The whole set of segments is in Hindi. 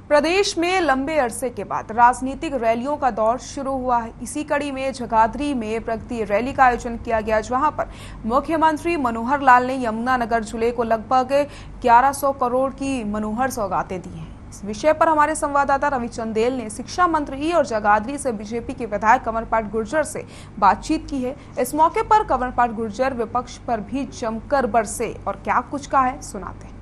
प्रदेश में लंबे अरसे के बाद राजनीतिक रैलियों का दौर शुरू हुआ है। इसी कड़ी में जगाधरी में प्रगति रैली का आयोजन किया गया, जहां पर मुख्यमंत्री मनोहर लाल ने यमुनानगर जिले को लगभग 1100 करोड़ की मनोहर सौगातें दी हैं। इस विषय पर हमारे संवाददाता रवि चंदेल ने शिक्षा मंत्री और जगाधरी से बीजेपी के विधायक कंवरपाल गुर्जर से बातचीत की है। इस मौके पर कंवरपाल गुर्जर विपक्ष पर भी जमकर बरसे और क्या कुछ कहा है, सुनाते हैं।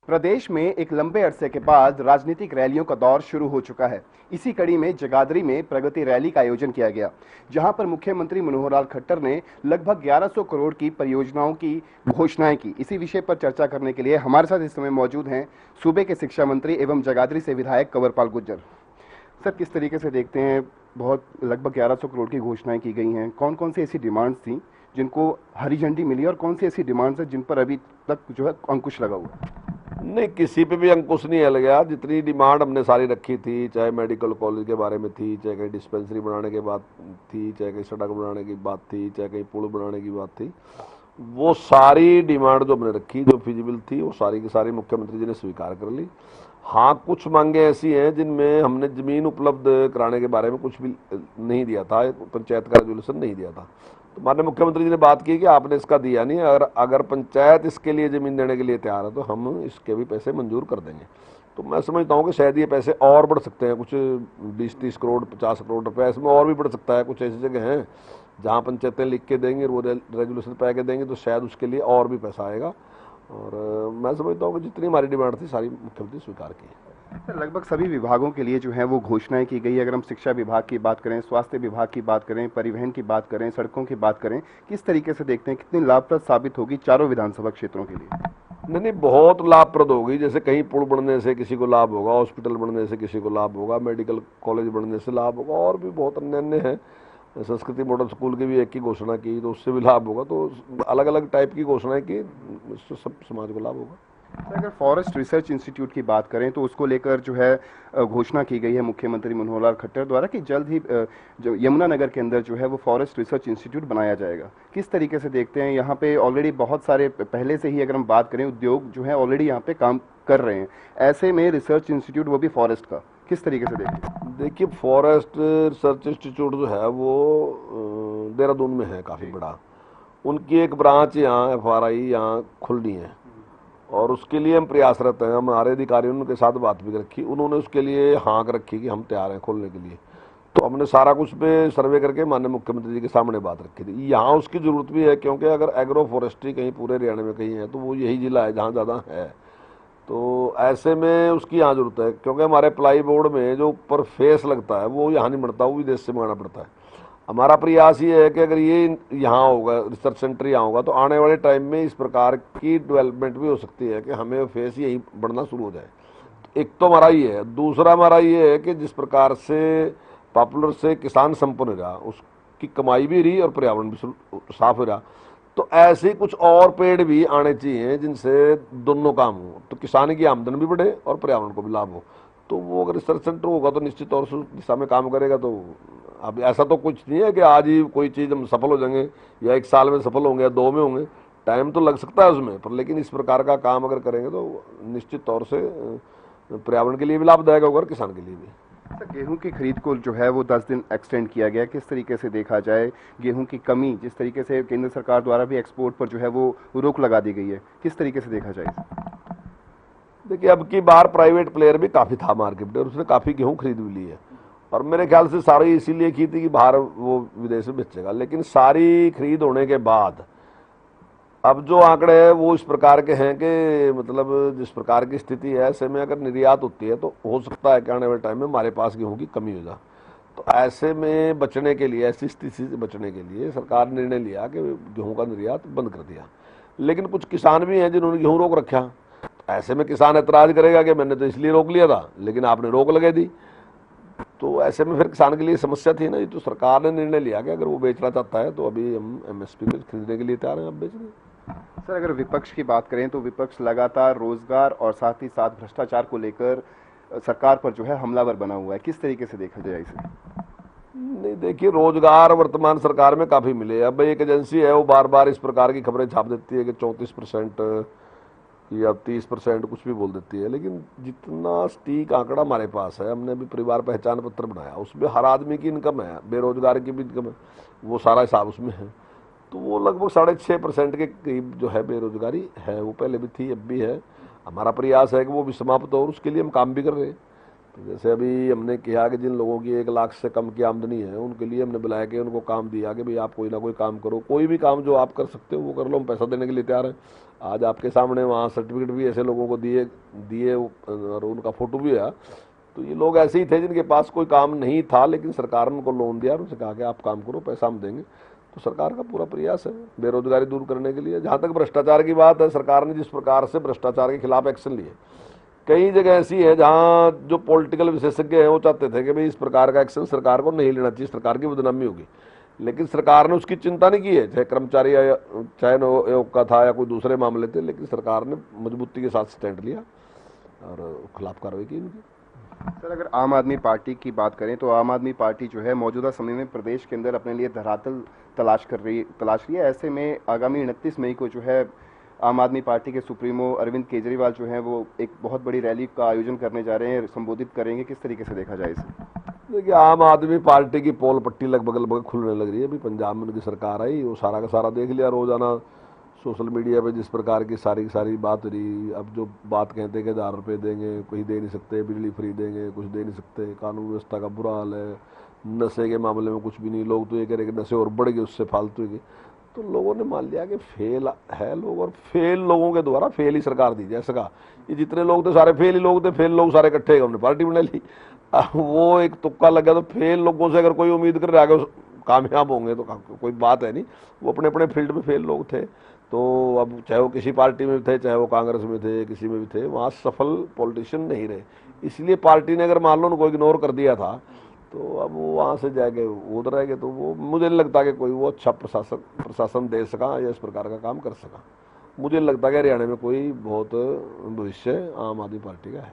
प्रदेश में एक लंबे अरसे के बाद राजनीतिक रैलियों का दौर शुरू हो चुका है। इसी कड़ी में जगाधरी में प्रगति रैली का आयोजन किया गया, जहां पर मुख्यमंत्री मनोहर लाल खट्टर ने लगभग 1100 करोड़ की परियोजनाओं की घोषणाएं की। इसी विषय पर चर्चा करने के लिए हमारे साथ इस समय मौजूद हैं सूबे के शिक्षा मंत्री एवं जगाधरी से विधायक कंवरपाल गुर्जर। सर, किस तरीके से देखते हैं, बहुत लगभग 1100 करोड़ की घोषणाएं की गई हैं, कौन कौन सी ऐसी डिमांड्स थी जिनको हरी झंडी मिली और कौन सी ऐसी डिमांड्स है जिन पर अभी तक जो है अंकुश लगा हुआ? नहीं, किसी पे भी अंकुश नहीं हिल गया। जितनी डिमांड हमने सारी रखी थी, चाहे मेडिकल कॉलेज के बारे में थी, चाहे कहीं डिस्पेंसरी बनाने के बात थी, चाहे कहीं सड़क बनाने की बात थी, चाहे कहीं पुल बनाने की बात थी, वो सारी डिमांड जो हमने रखी, जो फिजिबल थी, वो सारी की सारी मुख्यमंत्री जी ने स्वीकार कर ली। हाँ, कुछ मांगे ऐसी हैं जिनमें हमने ज़मीन उपलब्ध कराने के बारे में कुछ भी नहीं दिया था, पंचायत का रेजोल्यूशन नहीं दिया था। तो माननीय मुख्यमंत्री जी ने बात की कि आपने इसका दिया नहीं, अगर पंचायत इसके लिए ज़मीन देने के लिए तैयार है तो हम इसके भी पैसे मंजूर कर देंगे। तो मैं समझता हूँ कि शायद ये पैसे और बढ़ सकते हैं, कुछ 20-30 करोड़ 50 करोड़ रुपये इसमें और भी बढ़ सकता है। कुछ ऐसी जगह हैं जहाँ पंचायतें लिख के देंगे, वो रेजोल्यूशन पै के देंगे, तो शायद उसके लिए और भी पैसा आएगा। और मैं समझता हूँ कि जितनी हमारी डिमांड थी सारी मुख्यमंत्री स्वीकार की। लगभग सभी विभागों के लिए जो है वो घोषणाएं की गई है। अगर हम शिक्षा विभाग की बात करें, स्वास्थ्य विभाग की बात करें, परिवहन की बात करें, सड़कों की बात करें, किस तरीके से देखते हैं कितनी लाभप्रद साबित होगी चारों विधानसभा क्षेत्रों के लिए? नहीं, बहुत लाभप्रद होगी। जैसे कहीं पुल बनने से किसी को लाभ होगा, हॉस्पिटल बनने से किसी को लाभ होगा, मेडिकल कॉलेज बनने से लाभ होगा, और भी बहुत अन्य अन्य हैं। संस्कृति मॉडल स्कूल की भी एक की घोषणा की तो उससे भी लाभ होगा। तो अलग अलग टाइप की घोषणाएं की, इससे सब समाज को लाभ होगा। अगर फॉरेस्ट रिसर्च इंस्टीट्यूट की बात करें तो उसको लेकर जो है घोषणा की गई है मुख्यमंत्री मनोहर लाल खट्टर द्वारा कि जल्द ही जो यमुनानगर के अंदर जो है वो फॉरेस्ट रिसर्च इंस्टीट्यूट बनाया जाएगा। किस तरीके से देखते हैं? यहाँ पे ऑलरेडी बहुत सारे पहले से ही अगर हम बात करें उद्योग जो है ऑलरेडी यहाँ पे काम कर रहे हैं, ऐसे में रिसर्च इंस्टीट्यूट वो भी फॉरेस्ट का, किस तरीके से देखते हैं? देखिए, फॉरेस्ट रिसर्च इंस्टीट्यूट जो है वो देहरादून में है, काफ़ी बड़ा। उनकी एक ब्रांच यहाँ FRI यहाँ खुलनी है और उसके लिए हम प्रयासरत हैं। हमारे अधिकारियों के साथ बात भी रखी, उन्होंने उसके लिए हाँक रखी कि हम तैयार हैं खोलने के लिए। तो हमने सारा कुछ पे सर्वे करके माननीय मुख्यमंत्री जी के सामने बात रखी थी। यहाँ उसकी ज़रूरत भी है, क्योंकि अगर एग्रो फॉरेस्ट्री कहीं पूरे हरियाणा में कहीं है तो वो यही ज़िला है जहाँ ज़्यादा है। तो ऐसे में उसकी यहाँ ज़रूरत है, क्योंकि हमारे प्लाई बोर्ड में जो ऊपर फेस लगता है वो यहाँ नहीं बनता, वो विदेश से मंगाना पड़ता है। हमारा प्रयास ये है कि अगर ये यहाँ होगा, रिसर्च सेंटर यहाँ होगा, तो आने वाले टाइम में इस प्रकार की डेवलपमेंट भी हो सकती है कि हमें फेस यही बढ़ना शुरू हो जाए। एक तो हमारा ये है। दूसरा हमारा ये है कि जिस प्रकार से पॉपुलर से किसान संपन्न हो रहा, उसकी कमाई भी रही और पर्यावरण भी साफ हो रहा। तो ऐसे कुछ और पेड़ भी आने चाहिए जिनसे दोनों काम हो, तो किसान की आमदन भी बढ़े और पर्यावरण को भी लाभ हो। तो वो अगर रिसर्च सेंटर होगा तो निश्चित तौर से उस दिशा में काम करेगा। तो अब ऐसा तो कुछ नहीं है कि आज ही कोई चीज़ हम सफल हो जाएंगे या 1 साल में सफल होंगे या 2 में होंगे, टाइम तो लग सकता है उसमें, पर लेकिन इस प्रकार का काम अगर करेंगे तो निश्चित तौर से पर्यावरण के लिए भी लाभदायक होगा और किसान के लिए भी। गेहूं की खरीद को जो है वो 10 दिन एक्सटेंड किया गया, किस तरीके से देखा जाए? गेहूं की कमी, जिस तरीके से केंद्र सरकार द्वारा भी एक्सपोर्ट पर जो है वो रोक लगा दी गई है, किस तरीके से देखा जाए? देखिए, अब की बार प्राइवेट प्लेयर भी काफ़ी था मार्केट में और उसने काफ़ी गेहूं खरीद भी ली है, और मेरे ख्याल से सारी इसीलिए की थी कि बाहर वो विदेश में बेचेगा। लेकिन सारी खरीद होने के बाद अब जो आंकड़े हैं वो इस प्रकार के हैं कि मतलब जिस प्रकार की स्थिति है, ऐसे में अगर निर्यात होती है तो हो सकता है कि आने वाले टाइम में हमारे पास गेहूं की कमी हो जाए। तो ऐसे में बचने के लिए, ऐसी स्थिति से बचने के लिए सरकार ने निर्णय लिया कि गेहूं का निर्यात बंद कर दिया। लेकिन कुछ किसान भी हैं जिन्होंने गेहूँ रोक रखा। ऐसे में किसान एतराज़ करेगा कि मैंने तो इसलिए रोक लिया था लेकिन आपने रोक लगा दी। तो ऐसे में फिर किसान के लिए समस्या थी ना। ये तो सरकार ने निर्णय लिया कि अगर वो बेचना चाहता है तो अभी हम MSP पे खरीदने के लिए तैयार हैं, अब बेच रहे। सर, अगर विपक्ष की बात करें तो विपक्ष लगातार रोजगार और साथ ही साथ भ्रष्टाचार को लेकर सरकार पर जो है हमलावर बना हुआ है, किस तरीके से देखा जाए इसे? नहीं, देखिए, रोजगार वर्तमान सरकार में काफ़ी मिले। अब एक एजेंसी है वो बार बार इस प्रकार की खबरें छाप देती है कि 34% कि अब 30% कुछ भी बोल देती है, लेकिन जितना सटीक आंकड़ा हमारे पास है, हमने अभी परिवार पहचान पत्र बनाया, उसमें हर आदमी की इनकम है, बेरोजगार की भी इनकम है, वो सारा हिसाब उसमें है। तो वो लगभग 6.5% के करीब जो है बेरोजगारी है, वो पहले भी थी, अब भी है। हमारा प्रयास है कि वो भी समाप्त हो, और उसके लिए हम काम भी कर रहे हैं। तो जैसे अभी हमने किया कि जिन लोगों की 1 लाख से कम की आमदनी है, उनके लिए हमने बुलाया कि उनको काम दिया कि भाई आप कोई ना कोई काम करो, कोई भी काम जो आप कर सकते हो वो कर लो, हम पैसा देने के लिए तैयार हैं। आज आपके सामने वहाँ सर्टिफिकेट भी ऐसे लोगों को दिए और उनका फोटो भी है। तो ये लोग ऐसे ही थे जिनके पास कोई काम नहीं था, लेकिन सरकार ने उनको लोन दिया और उनसे कहा कि आप काम करो, पैसा हम देंगे। तो सरकार का पूरा प्रयास है बेरोजगारी दूर करने के लिए। जहाँ तक भ्रष्टाचार की बात है, सरकार ने जिस प्रकार से भ्रष्टाचार के खिलाफ एक्शन लिए, कई जगह ऐसी है जहाँ जो पॉलिटिकल विशेषज्ञ हैं वो चाहते थे कि भाई इस प्रकार का एक्शन सरकार को नहीं लेना चाहिए, सरकार की बदनामी होगी, लेकिन सरकार ने उसकी चिंता नहीं की है, चाहे कर्मचारी चयन आयोग का था या कोई दूसरे मामले थे, लेकिन सरकार ने मजबूती के साथ स्टैंड लिया और खिलाफ कार्रवाई की इनकी। सर, अगर आम आदमी पार्टी की बात करें तो आम आदमी पार्टी जो है मौजूदा समय में प्रदेश के अंदर अपने लिए धरातल तलाश रही है। ऐसे में आगामी 29 मई को जो है आम आदमी पार्टी के सुप्रीमो अरविंद केजरीवाल जो है वो एक बहुत बड़ी रैली का आयोजन करने जा रहे हैं, संबोधित करेंगे। किस तरीके से देखा जाए इसे? देखिए, आम आदमी पार्टी की पोल पट्टी लगभग खुलने लग रही है। अभी पंजाब में उनकी सरकार आई, वो सारा का सारा देख लिया। रोजाना सोशल मीडिया पे जिस प्रकार की सारी बात हो रही, अब जो बात कहते हैं कि 1000 रुपये देंगे, कोई दे नहीं सकते, बिजली फ्री देंगे, कुछ दे नहीं सकते, कानून व्यवस्था का बुरा हाल है, नशे के मामले में कुछ भी नहीं, लोग तो ये कह रहे कि नशे और बढ़ गए उससे फालतू की। तो लोगों ने मान लिया कि फेल है लोग, और फेल लोगों के द्वारा फेल ही सरकार दी जाए सका। ये जितने लोग थे सारे फेल ही लोग थे, फेल लोग सारे इकट्ठे हमने पार्टी बना ली। वो एक तुक्का लग गया। तो फेल लोगों से अगर कोई उम्मीद कर रहा है कामयाब होंगे तो कोई बात है नहीं। वो अपने अपने फील्ड में फेल लोग थे। तो अब चाहे वो किसी पार्टी में थे, चाहे वो कांग्रेस में थे, किसी में भी थे, वहाँ सफल पॉलिटिशियन नहीं रहे। इसलिए पार्टी ने अगर मान लो उनको इग्नोर कर दिया था, तो अब वो वहाँ से जाके उधर रह गए। तो वो मुझे नहीं लगता कि कोई वो अच्छा प्रशासन दे सका या इस प्रकार का काम कर सका। मुझे नहीं लगता कि हरियाणा में कोई बहुत भविष्य आम आदमी पार्टी का है।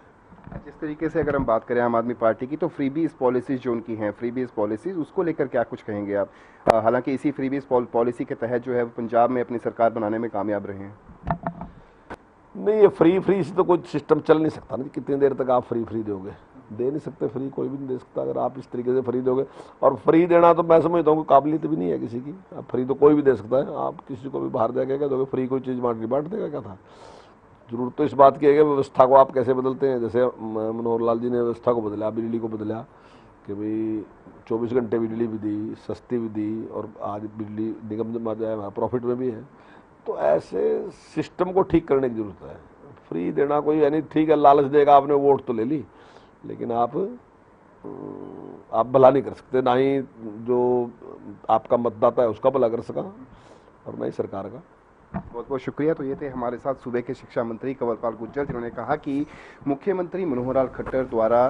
जिस तरीके से अगर हम बात करें आम आदमी पार्टी की, तो फ्रीबीज पॉलिसीज जो उनकी हैं, फ्रीबीज पॉलिसीज, उसको लेकर क्या कुछ कहेंगे आप? हालांकि इसी फ्रीबीज पॉलिसी के तहत जो है पंजाब में अपनी सरकार बनाने में कामयाब रहे हैं। नहीं, ये फ्री से तो कोई सिस्टम चल नहीं सकता ना। कितनी देर तक आप फ्री दोगे? दे नहीं सकते फ्री, कोई भी नहीं दे सकता। अगर आप इस तरीके से फ्री दोगे, और फ्री देना तो मैं समझता हूँ काबिलियत भी नहीं है किसी की। आप फ्री तो कोई भी दे सकता है। आप किसी को भी बाहर जाके क्या दोगे? फ्री कोई चीज़ बांट देगा क्या था? जरूरत तो इस बात की है कि व्यवस्था को आप कैसे बदलते हैं। जैसे मनोहर लाल जी ने व्यवस्था को बदला, बिजली को बदला कि भाई 24 घंटे बिजली भी दी, सस्ती भी दी, और आज बिजली निगम में जो है प्रॉफिट में भी है। तो ऐसे सिस्टम को ठीक करने की जरूरत है। फ्री देना कोई यानी ठीक है, लालच देगा, आपने वोट तो ले ली, लेकिन आप भला नहीं कर सकते। ना ही जो आपका मतदाता है उसका भला कर सका, और ना ही सरकार का। बहुत बहुत शुक्रिया। तो ये थे हमारे साथ सूबे के शिक्षा मंत्री कंवरपाल गुर्जर, जिन्होंने कहा कि मुख्यमंत्री मनोहर लाल खट्टर द्वारा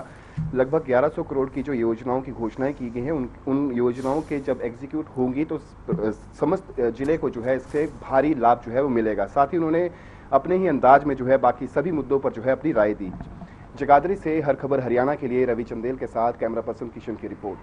लगभग 1100 करोड़ की जो योजनाओं की घोषणाएं की गई हैं, उन योजनाओं के जब एग्जीक्यूट होंगी तो समस्त जिले को जो है इससे भारी लाभ जो है वो मिलेगा। साथ ही उन्होंने अपने ही अंदाज में जो है बाकी सभी मुद्दों पर जो है अपनी राय दी। जगाधरी से हर खबर हरियाणा के लिए रवि चंदेल के साथ कैमरा पर्सन किशन की रिपोर्ट।